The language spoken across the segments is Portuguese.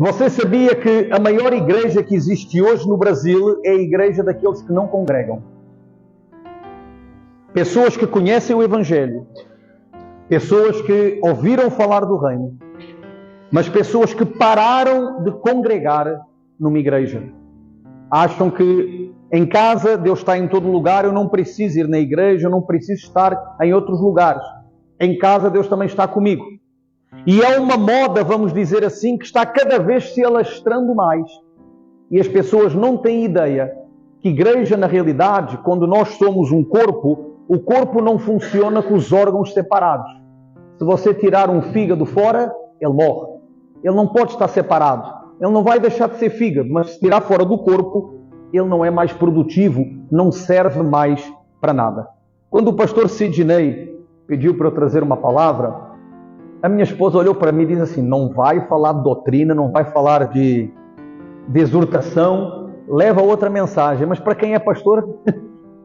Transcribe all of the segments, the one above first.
Você sabia que a maior igreja que existe hoje no Brasil é a igreja daqueles que não congregam? Pessoas que conhecem o Evangelho, pessoas que ouviram falar do Reino, mas pessoas que pararam de congregar numa igreja. Acham que em casa Deus está em todo lugar, eu não preciso ir na igreja, eu não preciso estar em outros lugares. Em casa Deus também está comigo. E é uma moda, vamos dizer assim, que está cada vez se alastrando mais. E as pessoas não têm ideia que igreja, na realidade, quando nós somos um corpo, o corpo não funciona com os órgãos separados. Se você tirar um fígado fora, ele morre. Ele não pode estar separado. Ele não vai deixar de ser fígado, mas se tirar fora do corpo, ele não é mais produtivo, não serve mais para nada. Quando o pastor Sidney pediu para eu trazer uma palavra, a minha esposa olhou para mim e disse assim: não vai falar de doutrina, não vai falar de exortação, leva outra mensagem. Mas para quem é pastor,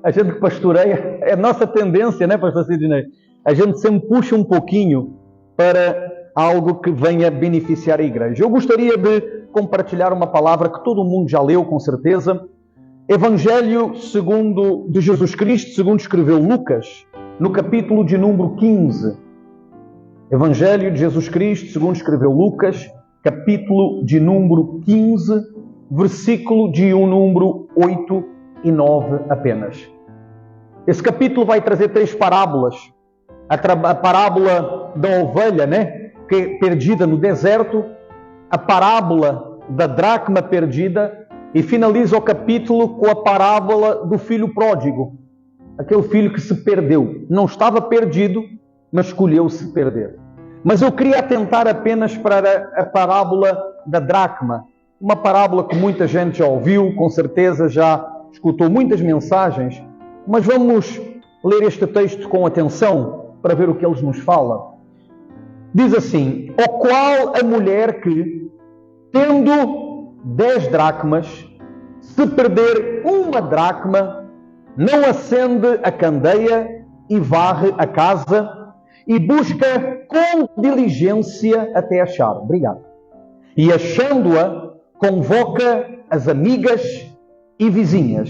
a gente que pastoreia, é a nossa tendência, né, pastor Sidney? A gente sempre puxa um pouquinho para algo que venha beneficiar a igreja. Eu gostaria de compartilhar uma palavra que todo mundo já leu, com certeza. Evangelho segundo de Jesus Cristo, segundo escreveu Lucas, no capítulo de número 15. Evangelho de Jesus Cristo, segundo escreveu Lucas, capítulo de número 15, versículo de número 8 e 9 apenas. Esse capítulo vai trazer 3 parábolas. A parábola da ovelha, né, que é perdida no deserto, a parábola da dracma perdida, e finaliza o capítulo com a parábola do filho pródigo, aquele filho que se perdeu. Não estava perdido, mas escolheu se perder. Mas eu queria atentar apenas para a parábola da dracma, uma parábola que muita gente já ouviu, com certeza já escutou muitas mensagens, mas vamos ler este texto com atenção para ver o que eles nos falam. Diz assim: ao qual a mulher que, tendo 10 dracmas, se perder uma dracma, não acende a candeia e varre a casa e busca com diligência até achar. Obrigado. E achando-a, convoca as amigas e vizinhas,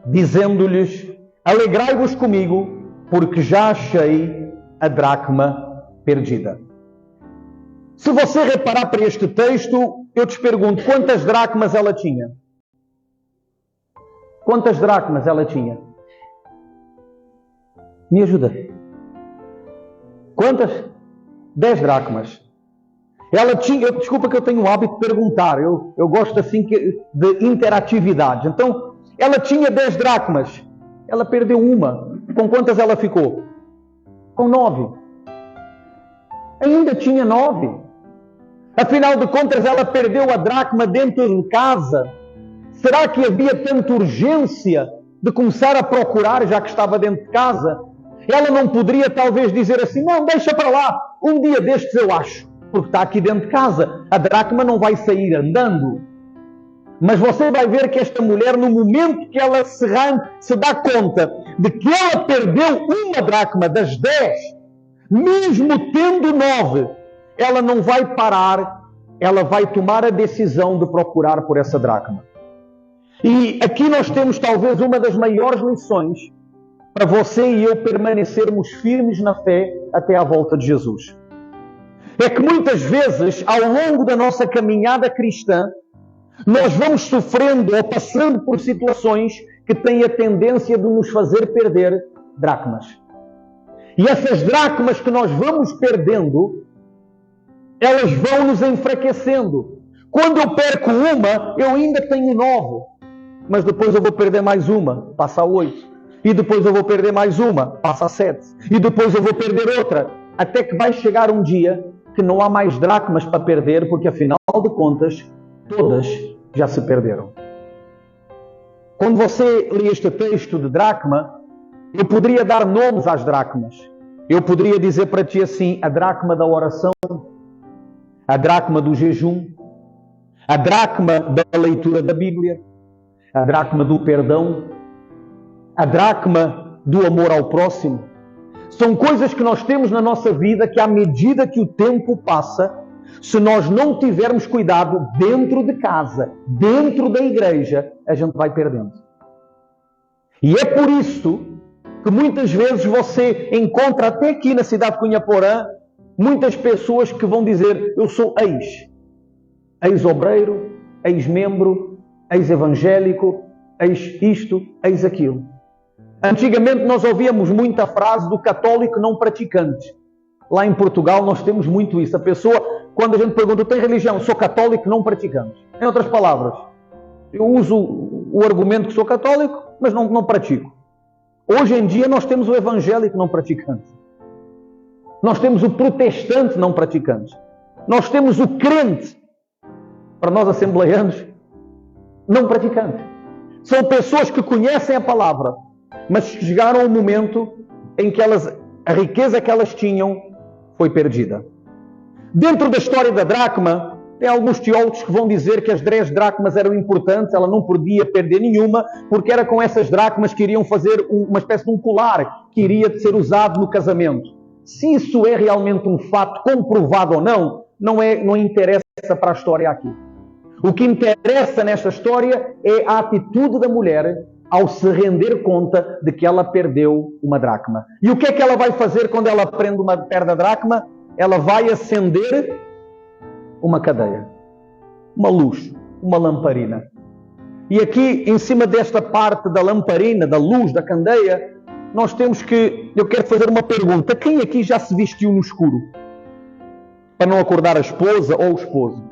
dizendo-lhes: alegrai-vos comigo, porque já achei a dracma perdida. Se você reparar para este texto, eu te pergunto, quantas dracmas ela tinha? Quantas dracmas ela tinha? Me ajuda. Quantas? 10 dracmas. Ela tinha, desculpa que eu tenho o hábito de perguntar, eu gosto assim de interatividade. Então, ela tinha 10 dracmas. Ela perdeu uma. Com quantas ela ficou? Com 9. Ainda tinha 9. Afinal de contas, ela perdeu a dracma dentro de casa. Será que havia tanta urgência de começar a procurar, já que estava dentro de casa? Ela não poderia talvez dizer assim: não, deixa para lá, um dia destes eu acho, porque está aqui dentro de casa. A dracma não vai sair andando. Mas você vai ver que esta mulher, no momento que ela se dá conta de que ela perdeu uma dracma das 10, mesmo tendo 9, ela não vai parar, ela vai tomar a decisão de procurar por essa dracma. E aqui nós temos talvez uma das maiores lições para você e eu permanecermos firmes na fé até à volta de Jesus. É que muitas vezes, ao longo da nossa caminhada cristã, nós vamos sofrendo ou passando por situações que têm a tendência de nos fazer perder dracmas. E essas dracmas que nós vamos perdendo, elas vão nos enfraquecendo. Quando eu perco uma, eu ainda tenho 9. Mas depois eu vou perder mais uma, passa a 8. E depois eu vou perder mais uma, passa a 7. E depois eu vou perder outra. Até que vai chegar um dia que não há mais dracmas para perder, porque afinal de contas, todas já se perderam. Quando você lê este texto de dracma, eu poderia dar nomes às dracmas. Eu poderia dizer para ti assim: a dracma da oração, a dracma do jejum, a dracma da leitura da Bíblia, a dracma do perdão, a dracma do amor ao próximo. São coisas que nós temos na nossa vida que, à medida que o tempo passa, Se nós não tivermos cuidado dentro de casa, dentro da igreja, a gente vai perdendo. E é por isso que muitas vezes você encontra, até aqui na cidade de Cunha Porã, muitas pessoas que vão dizer: eu sou ex-obreiro, ex-membro, ex-evangélico, ex-isto, ex-aquilo. Antigamente nós ouvíamos muita frase do católico não praticante. Lá em Portugal nós temos muito isso. A pessoa, quando a gente pergunta: tem religião? Sou católico não praticante. Em outras palavras, eu uso o argumento que sou católico, mas não pratico. Hoje em dia nós temos o evangélico não praticante. Nós temos o protestante não praticante. Nós temos o crente, para nós assembleianos, não praticante. São pessoas que conhecem a palavra, mas chegaram ao momento em que a riqueza que elas tinham foi perdida. Dentro da história da dracma, tem alguns teólogos que vão dizer que as 10 dracmas eram importantes, ela não podia perder nenhuma, porque era com essas dracmas que iriam fazer uma espécie de um colar que iria ser usado no casamento. Se isso é realmente um fato comprovado ou não interessa para a história aqui. O que interessa nesta história é a atitude da mulher ao se render conta de que ela perdeu uma dracma. E o que é que ela vai fazer quando ela perde a dracma? Ela vai acender uma cadeia, uma luz, uma lamparina. E aqui, em cima desta parte da lamparina, da luz, da candeia, nós temos que... Eu quero fazer uma pergunta. Quem aqui já se vestiu no escuro? Para não acordar a esposa ou o esposo?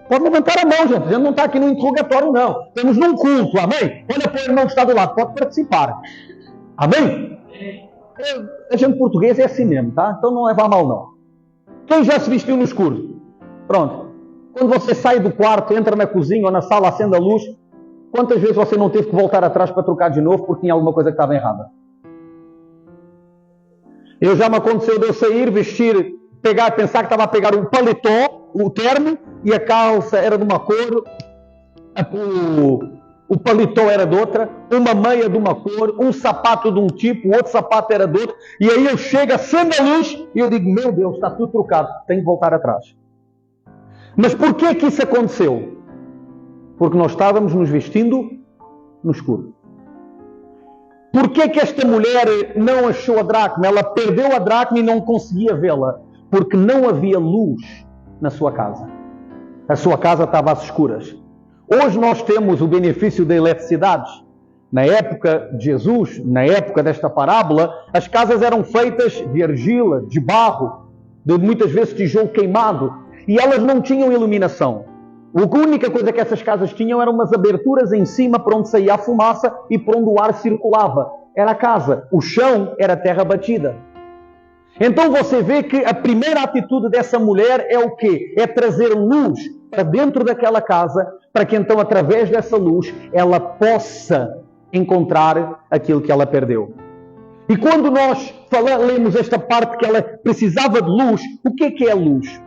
Pode levantar a mão, gente. A gente não está aqui no interrogatório, não. Estamos num culto, amém? Olha para o irmão que está do lado, pode participar. Amém? A gente português é assim mesmo, tá? Então não leva a mal, não. Quem já se vestiu no escuro? Pronto. Quando você sai do quarto, entra na cozinha ou na sala, acende a luz, quantas vezes você não teve que voltar atrás para trocar de novo porque tinha alguma coisa que estava errada? Já me aconteceu de eu sair, vestir, pensar que estava a pegar um paletó, o terno, e a calça era de uma cor, o paletó era de outra, uma meia de uma cor, um sapato de um tipo, o outro sapato era de outro, e aí eu chego, acendo a luz, e eu digo: meu Deus, está tudo trocado, tenho que voltar atrás. Mas porquê que isso aconteceu? Porque nós estávamos nos vestindo no escuro. Porquê que esta mulher não achou a dracma? Ela perdeu a dracma e não conseguia vê-la. Porque não havia luz na sua casa. A sua casa estava às escuras. Hoje nós temos o benefício da eletricidade. Na época de Jesus, na época desta parábola, as casas eram feitas de argila, de barro, de muitas vezes tijolo queimado, e elas não tinham iluminação. A única coisa que essas casas tinham eram umas aberturas em cima para onde saía a fumaça e para onde o ar circulava. Era a casa. O chão era terra batida. Então você vê que a primeira atitude dessa mulher é o quê? É trazer luz para dentro daquela casa, para que então através dessa luz ela possa encontrar aquilo que ela perdeu. E quando nós lemos esta parte que ela precisava de luz, o que é a luz?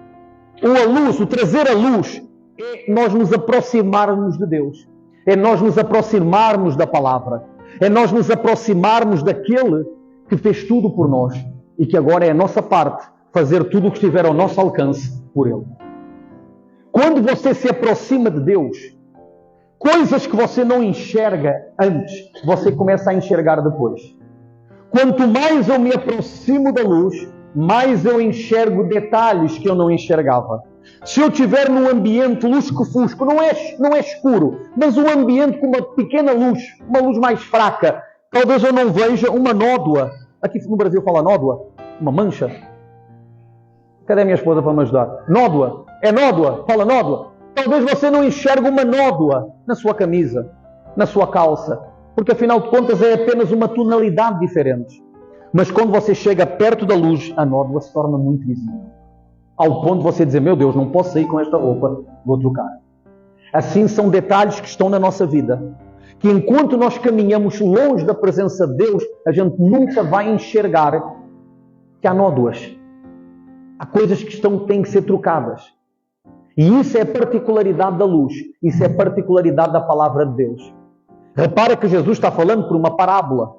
Ou a luz, o trazer a luz, é nós nos aproximarmos de Deus. É nós nos aproximarmos da palavra. É nós nos aproximarmos daquele que fez tudo por nós e que agora é a nossa parte fazer tudo o que estiver ao nosso alcance por Ele. Quando você se aproxima de Deus, coisas que você não enxerga antes, você começa a enxergar depois. Quanto mais eu me aproximo da luz, mais eu enxergo detalhes que eu não enxergava. Se eu estiver num ambiente lusco-fusco, não é escuro, mas um ambiente com uma pequena luz, uma luz mais fraca, talvez eu não veja uma nódoa. Aqui no Brasil fala nódoa? Uma mancha? Cadê a minha esposa para me ajudar? Nódoa. É nódoa? Fala nódoa. Talvez você não enxergue uma nódoa na sua camisa, na sua calça, porque afinal de contas é apenas uma tonalidade diferente. Mas quando você chega perto da luz, a nódoa se torna muito visível. Ao ponto de você dizer: meu Deus, não posso sair com esta roupa, vou trocar. Assim são detalhes que estão na nossa vida, que enquanto nós caminhamos longe da presença de Deus, a gente nunca vai enxergar que há nódoas. Há coisas que têm que ser trocadas. E isso é a particularidade da luz. Isso é a particularidade da palavra de Deus. Repara que Jesus está falando por uma parábola.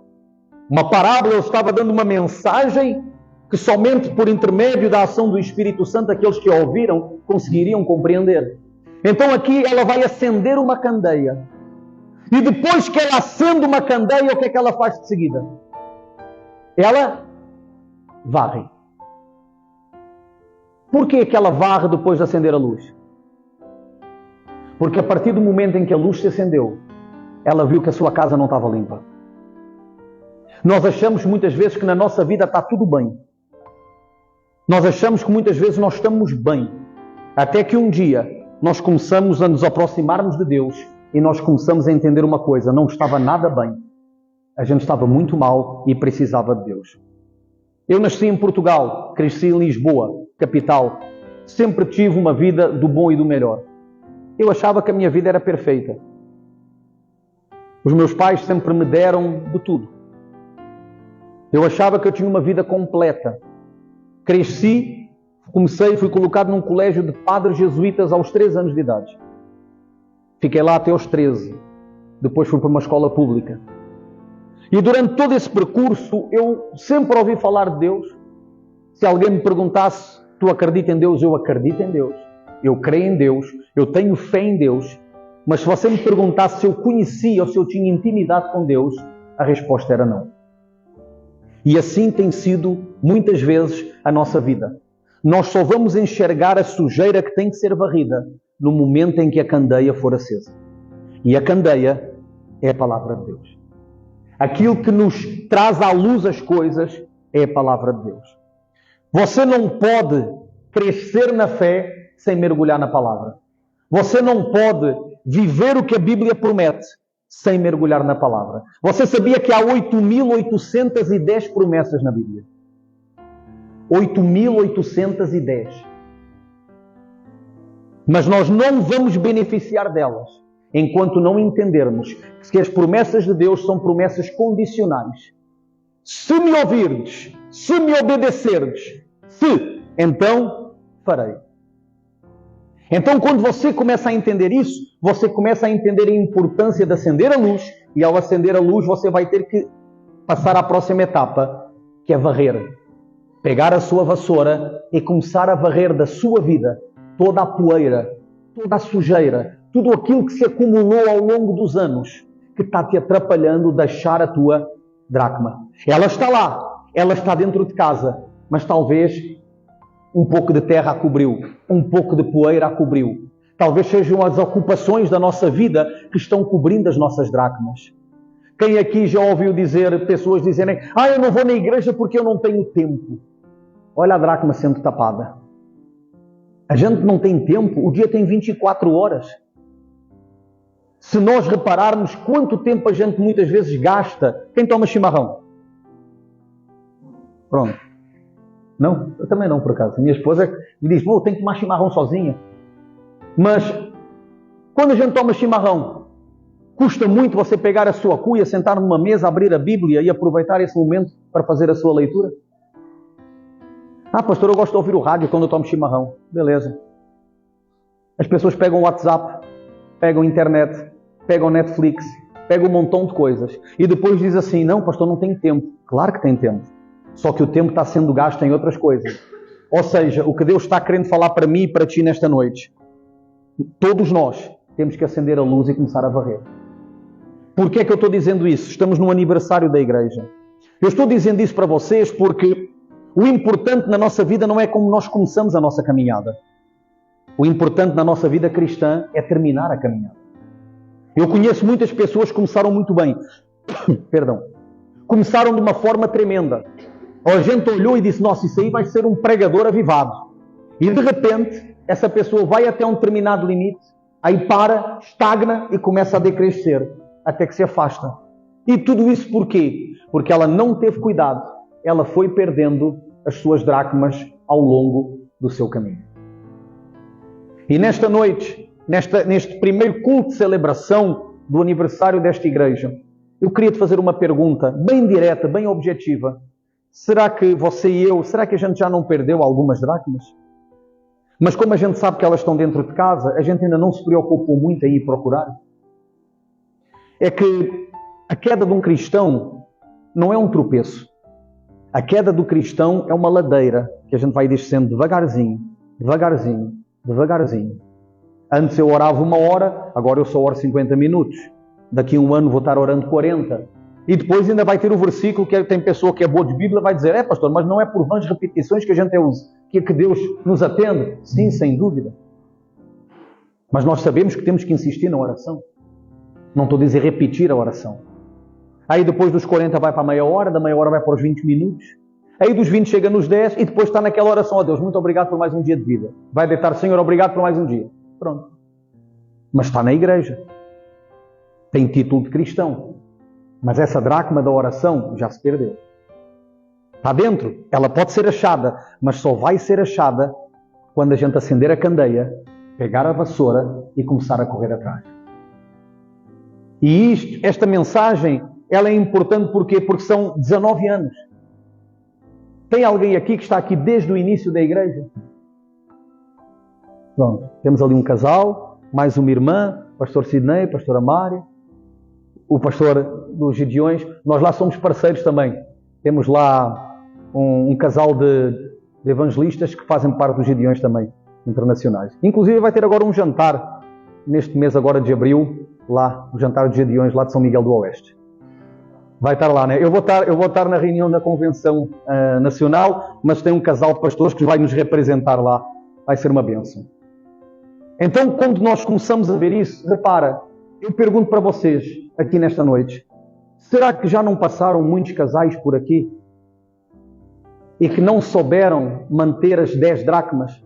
Uma parábola, ele estava dando uma mensagem que somente por intermédio da ação do Espírito Santo aqueles que a ouviram conseguiriam compreender. Então aqui ela vai acender uma candeia. E depois que ela acende uma candeia, o que é que ela faz de seguida? Ela varre. Porquê que ela varre depois de acender a luz? Porque a partir do momento em que a luz se acendeu, ela viu que a sua casa não estava limpa. Nós achamos muitas vezes que na nossa vida está tudo bem. Nós achamos que muitas vezes nós estamos bem. Até que um dia nós começamos a nos aproximarmos de Deus e nós começamos a entender uma coisa: não estava nada bem. A gente estava muito mal e precisava de Deus. Eu nasci em Portugal, cresci em Lisboa, capital. Sempre tive uma vida do bom e do melhor. Eu achava que a minha vida era perfeita. Os meus pais sempre me deram de tudo. Eu achava que eu tinha uma vida completa. Cresci, fui colocado num colégio de padres jesuítas aos 3 anos de idade. Fiquei lá até aos 13. Depois fui para uma escola pública. E durante todo esse percurso, eu sempre ouvi falar de Deus. Se alguém me perguntasse, tu acreditas em Deus? Eu acredito em Deus. Eu creio em Deus. Eu tenho fé em Deus. Mas se você me perguntasse se eu conhecia ou se eu tinha intimidade com Deus, a resposta era não. E assim tem sido, muitas vezes, a nossa vida. Nós só vamos enxergar a sujeira que tem que ser varrida no momento em que a candeia for acesa. E a candeia é a palavra de Deus. Aquilo que nos traz à luz as coisas é a palavra de Deus. Você não pode crescer na fé sem mergulhar na palavra. Você não pode viver o que a Bíblia promete sem mergulhar na palavra. Você sabia que há 8.810 promessas na Bíblia? 8.810. Mas nós não vamos beneficiar delas enquanto não entendermos que as promessas de Deus são promessas condicionais. Se me ouvirdes, se me obedecerdes, então farei. Então, quando você começa a entender isso, você começa a entender a importância de acender a luz, e ao acender a luz você vai ter que passar à próxima etapa, que é varrer. Pegar a sua vassoura e começar a varrer da sua vida toda a poeira, toda a sujeira, tudo aquilo que se acumulou ao longo dos anos, que está te atrapalhando de achar a tua dracma. Ela está lá, ela está dentro de casa, mas talvez um pouco de terra a cobriu, um pouco de poeira a cobriu. Talvez sejam as ocupações da nossa vida que estão cobrindo as nossas dracmas. Quem aqui já ouviu pessoas dizerem: eu não vou na igreja porque eu não tenho tempo. Olha a dracma sendo tapada. A gente não tem tempo, o dia tem 24 horas. Se nós repararmos quanto tempo a gente muitas vezes gasta. Quem toma chimarrão? Pronto. Não? Eu também não, por acaso. Minha esposa me diz: tenho que tomar chimarrão sozinha. Mas, quando a gente toma chimarrão, custa muito você pegar a sua cuia, sentar numa mesa, abrir a Bíblia e aproveitar esse momento para fazer a sua leitura? Pastor, eu gosto de ouvir o rádio quando eu tomo chimarrão. Beleza. As pessoas pegam o WhatsApp, pegam a internet, pegam o Netflix, pegam um montão de coisas. E depois diz assim: não, pastor, não tenho tempo. Claro que tem tempo. Só que o tempo está sendo gasto em outras coisas. Ou seja, o que Deus está querendo falar para mim e para ti nesta noite: todos nós temos que acender a luz e começar a varrer. Por que é que eu estou dizendo isso? Estamos no aniversário da igreja. Eu estou dizendo isso para vocês porque o importante na nossa vida não é como nós começamos a nossa caminhada. O importante na nossa vida cristã é terminar a caminhada. Eu conheço muitas pessoas que começaram muito bem. Perdão. Começaram de uma forma tremenda. A gente olhou e disse: nossa, isso aí vai ser um pregador avivado. E de repente, essa pessoa vai até um determinado limite, aí para, estagna e começa a decrescer, até que se afasta. E tudo isso por quê? Porque ela não teve cuidado. Ela foi perdendo as suas dracmas ao longo do seu caminho. E nesta noite, neste primeiro culto de celebração do aniversário desta igreja, eu queria te fazer uma pergunta bem direta, bem objetiva. Será que você e eu, será que a gente já não perdeu algumas dracmas? Mas como a gente sabe que elas estão dentro de casa, a gente ainda não se preocupou muito em ir procurar. É que a queda de um cristão não é um tropeço. A queda do cristão é uma ladeira que a gente vai descendo devagarzinho, devagarzinho, devagarzinho. Antes eu orava 1 hora, agora eu só oro 50 minutos. Daqui a 1 ano vou estar orando 40. E depois ainda vai ter o versículo que tem pessoa que é boa de Bíblia, vai dizer, pastor, mas não é por vãs repetições que a gente usa, que Deus nos atende. Sim, sem dúvida. Mas nós sabemos que temos que insistir na oração. Não estou a dizer repetir a oração. Aí depois dos 40 vai para a meia hora, da meia hora vai para os 20 minutos. Aí dos 20 chega nos 10 e depois está naquela oração, ó Deus, muito obrigado por mais um dia de vida. Vai deitar, Senhor, obrigado por mais um dia. Pronto. Mas está na igreja. Tem título de cristão. Mas essa dracma da oração já se perdeu. Está dentro. Ela pode ser achada, mas só vai ser achada quando a gente acender a candeia, pegar a vassoura e começar a correr atrás. E esta mensagem, ela é importante porquê? Porque são 19 anos. Tem alguém aqui que está aqui desde o início da igreja? Pronto. Temos ali um casal, mais uma irmã, pastor Sidney, pastora Mária, o pastor dos Gideões. Nós lá somos parceiros também. Temos lá um casal de evangelistas que fazem parte dos Gideões também, internacionais. Inclusive vai ter agora um jantar, neste mês agora de abril, lá, o jantar dos Gideões, lá de São Miguel do Oeste. Vai estar lá, né? Eu vou estar na reunião da Convenção Nacional, mas tem um casal de pastores que vai nos representar lá. Vai ser uma bênção. Então, quando nós começamos a ver isso, repara, eu pergunto para vocês, aqui nesta noite, será que já não passaram muitos casais por aqui e que não souberam manter as 10 dracmas?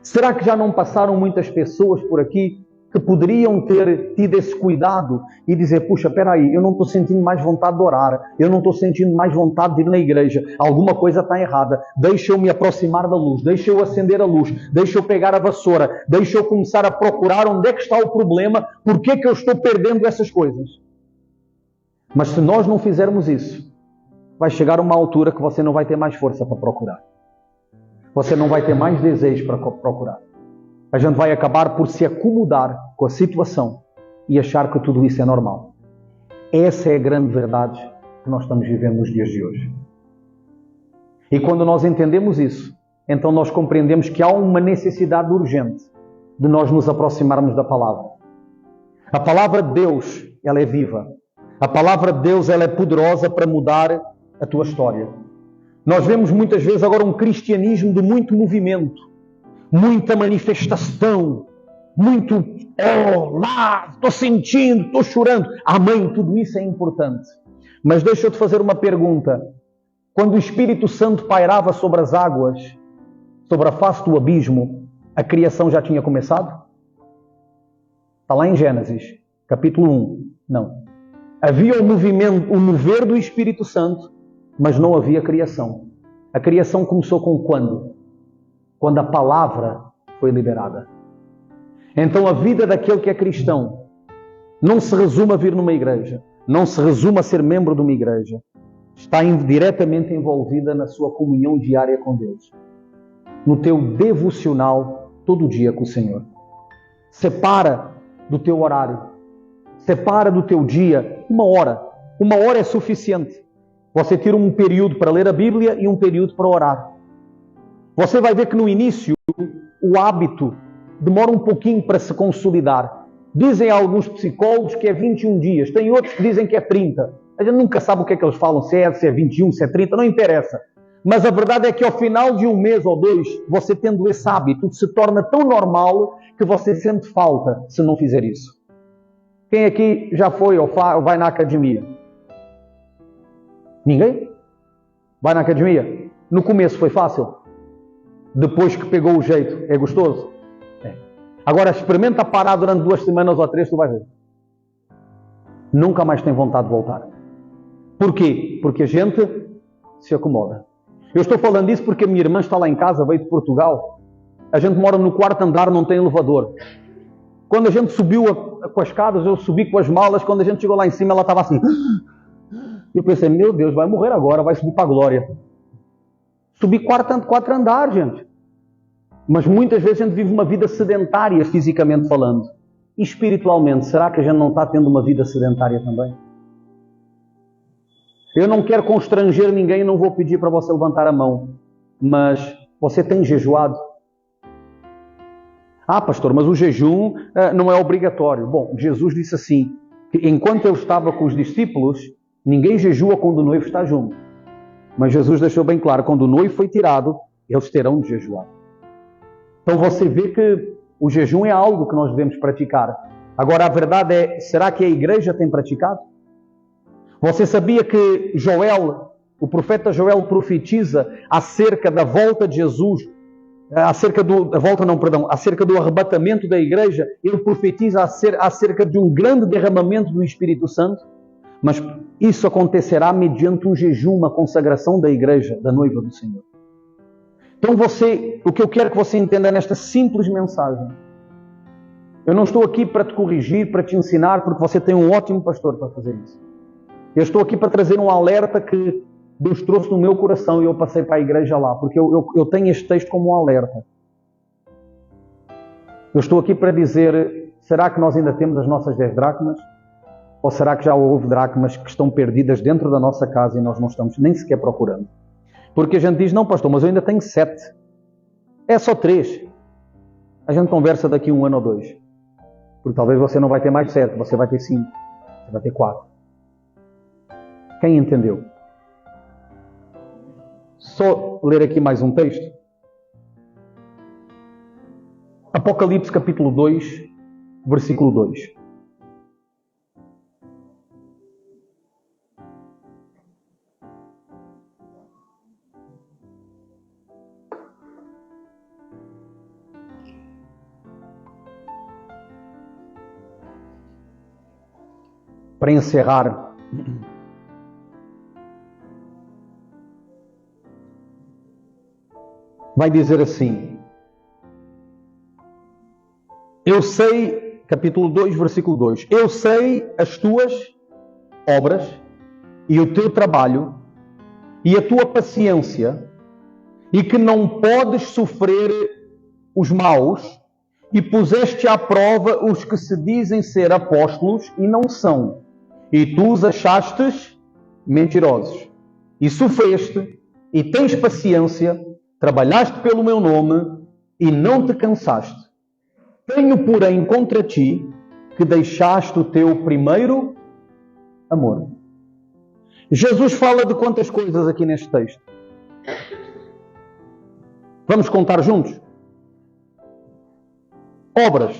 Será que já não passaram muitas pessoas por aqui que poderiam ter tido esse cuidado e dizer, puxa, espera aí, eu não estou sentindo mais vontade de orar, eu não estou sentindo mais vontade de ir na igreja, alguma coisa está errada, deixa eu me aproximar da luz, deixa eu acender a luz, deixa eu pegar a vassoura, deixa eu começar a procurar onde é que está o problema, por que é que eu estou perdendo essas coisas. Mas se nós não fizermos isso, vai chegar uma altura que você não vai ter mais força para procurar. Você não vai ter mais desejo para procurar. A gente vai acabar por se acomodar com a situação e achar que tudo isso é normal. Essa é a grande verdade que nós estamos vivendo nos dias de hoje. E quando nós entendemos isso, então nós compreendemos que há uma necessidade urgente de nós nos aproximarmos da palavra. A palavra de Deus, ela é viva. A palavra de Deus, ela é poderosa para mudar a tua história. Nós vemos muitas vezes agora um cristianismo de muito movimento, muita manifestação, muito, lá, estou sentindo, estou chorando. Amém, tudo isso é importante. Mas deixa eu te fazer uma pergunta. Quando o Espírito Santo pairava sobre as águas, sobre a face do abismo, a criação já tinha começado? Está lá em Gênesis, capítulo 1. Não. Havia o movimento, o mover do Espírito Santo, mas não havia criação. A criação começou com quando? Quando a palavra foi liberada. Então a vida daquele que é cristão não se resume a vir numa igreja, não se resume a ser membro de uma igreja. Está diretamente envolvida na sua comunhão diária com Deus. No teu devocional todo dia com o Senhor. Separa do teu horário. Separa do teu dia 1 hora. 1 hora é suficiente. Você tira um período para ler a Bíblia e um período para orar. Você vai ver que no início o hábito demora um pouquinho para se consolidar. Dizem alguns psicólogos que é 21 dias. Tem outros que dizem que é 30. A gente nunca sabe o que é que eles falam, se é 21, se é 30, não interessa. Mas a verdade é que ao final de 1 mês ou 2, você tendo esse hábito, se torna tão normal que você sente falta se não fizer isso. Quem aqui já foi ou vai na academia? Ninguém? Vai na academia? No começo foi fácil? Depois que pegou o jeito, é gostoso? É. Agora experimenta parar durante 2 semanas ou 3, tu vai ver. Nunca mais tem vontade de voltar. Porquê? Porque a gente se acomoda. Eu estou falando isso porque a minha irmã está lá em casa, veio de Portugal. A gente mora no 4º andar, não tem elevador. Quando a gente subiu com as escadas, eu subi com as malas, quando a gente chegou lá em cima, ela estava assim. Eu pensei, meu Deus, vai morrer agora, vai subir para a glória. Subi 4 andares, gente. Mas muitas vezes a gente vive uma vida sedentária, fisicamente falando. E espiritualmente, será que a gente não está tendo uma vida sedentária também? Eu não quero constranger ninguém, não vou pedir para você levantar a mão. Mas você tem jejuado? Ah, pastor, mas o jejum não é obrigatório. Bom, Jesus disse assim, que enquanto ele estava com os discípulos, ninguém jejua quando o noivo está junto. Mas Jesus deixou bem claro, quando o noivo foi tirado, eles terão de jejuar. Então você vê que o jejum é algo que nós devemos praticar. Agora a verdade é, será que a igreja tem praticado? Você sabia que o profeta Joel profetiza acerca da volta de Jesus, acerca do arrebatamento da igreja? Ele profetiza acerca de um grande derramamento do Espírito Santo, mas isso acontecerá mediante um jejum, uma consagração da igreja, da noiva do Senhor. Então o que eu quero que você entenda nesta simples mensagem, eu não estou aqui para te corrigir, para te ensinar, porque você tem um ótimo pastor para fazer isso. Eu estou aqui para trazer um alerta que Deus trouxe no meu coração e eu passei para a igreja lá, porque eu tenho este texto como um alerta. Eu estou aqui para dizer, será que nós ainda temos as nossas 10 dracmas? Ou será que já houve dracmas que estão perdidas dentro da nossa casa e nós não estamos nem sequer procurando? Porque a gente diz, não pastor, mas eu ainda tenho 7. É só 3. A gente conversa daqui 1 ano ou 2. Porque talvez você não vai ter mais 7, você vai ter 5, você vai ter 4. Quem entendeu? Só ler aqui mais um texto. Apocalipse capítulo 2, versículo 2. Para encerrar, vai dizer assim, eu sei, capítulo 2, versículo 2, eu sei as tuas obras e o teu trabalho e a tua paciência e que não podes sofrer os maus e puseste à prova os que se dizem ser apóstolos e não são, e tu os achastes mentirosos, e sofreste e tens paciência, trabalhaste pelo meu nome e não te cansaste. Tenho, porém, contra ti que deixaste o teu primeiro amor. Jesus fala de quantas coisas aqui neste texto? Vamos contar juntos? Obras,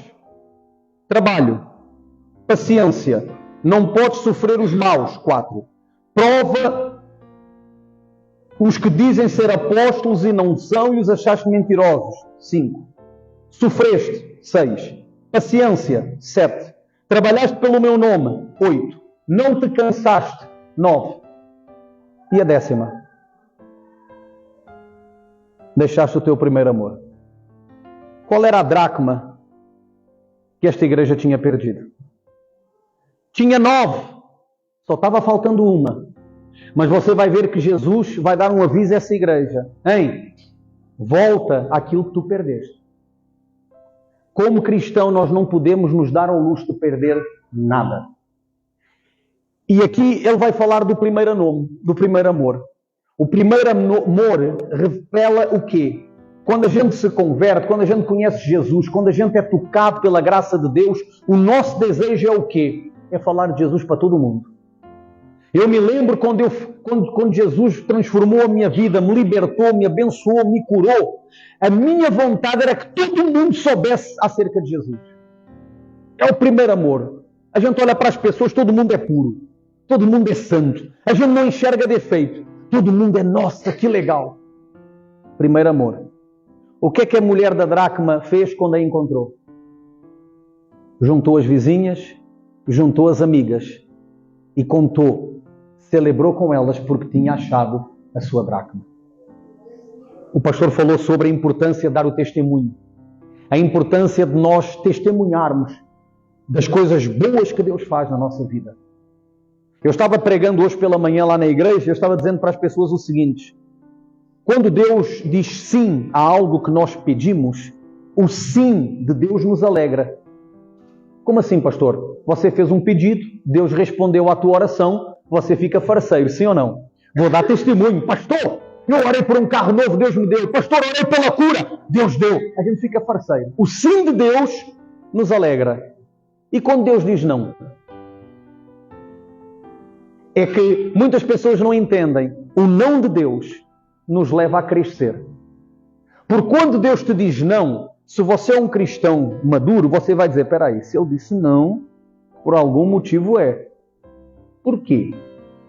trabalho, paciência, não podes sofrer os maus, 4. Prova os que dizem ser apóstolos e não são e os achaste mentirosos, 5. Sofreste, 6. Paciência, 7. Trabalhaste pelo meu nome, 8. Não te cansaste, 9. E a 10ª? Deixaste o teu primeiro amor. Qual era a dracma que esta igreja tinha perdido? Tinha 9. Só estava faltando uma. Mas você vai ver que Jesus vai dar um aviso a essa igreja. Hein? Volta àquilo que tu perdeste. Como cristão, nós não podemos nos dar ao luxo de perder nada. E aqui ele vai falar do primeiro amor. O primeiro amor revela o quê? Quando a gente se converte, quando a gente conhece Jesus, quando a gente é tocado pela graça de Deus, o nosso desejo é o quê? É falar de Jesus para todo mundo. Eu me lembro quando Jesus transformou a minha vida, me libertou, me abençoou, me curou. A minha vontade era que todo mundo soubesse acerca de Jesus. É o primeiro amor. A gente olha para as pessoas, todo mundo é puro. Todo mundo é santo. A gente não enxerga defeito. Todo mundo é, nossa, que legal. Primeiro amor. O que é que a mulher da dracma fez quando a encontrou? Juntou as vizinhas, juntou as amigas e contou, celebrou com elas porque tinha achado a sua dracma. O pastor falou sobre a importância de dar o testemunho. A importância de nós testemunharmos das coisas boas que Deus faz na nossa vida. Eu estava pregando hoje pela manhã lá na igreja, eu estava dizendo para as pessoas o seguinte: quando Deus diz sim a algo que nós pedimos, o sim de Deus nos alegra. Como assim, pastor? Você fez um pedido, Deus respondeu à tua oração, você fica farceiro, sim ou não? Vou dar testemunho. Pastor, eu orei por um carro novo, Deus me deu. Pastor, orei pela cura, Deus deu. A gente fica farceiro. O sim de Deus nos alegra. E quando Deus diz não? É que muitas pessoas não entendem. O não de Deus nos leva a crescer. Porque quando Deus te diz não, se você é um cristão maduro, você vai dizer, espera aí, se ele disse não, por algum motivo é. Por quê?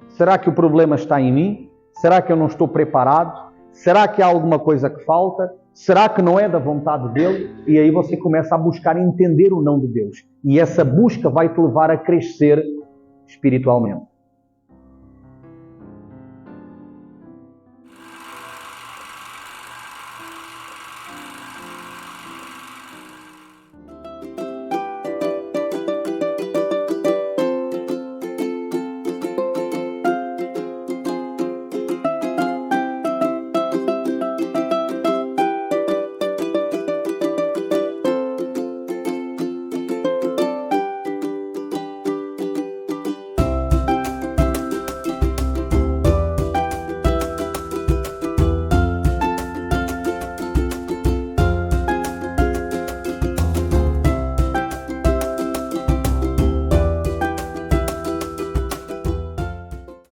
Será que o problema está em mim? Será que eu não estou preparado? Será que há alguma coisa que falta? Será que não é da vontade dele? E aí você começa a buscar entender o não de Deus. E essa busca vai te levar a crescer espiritualmente.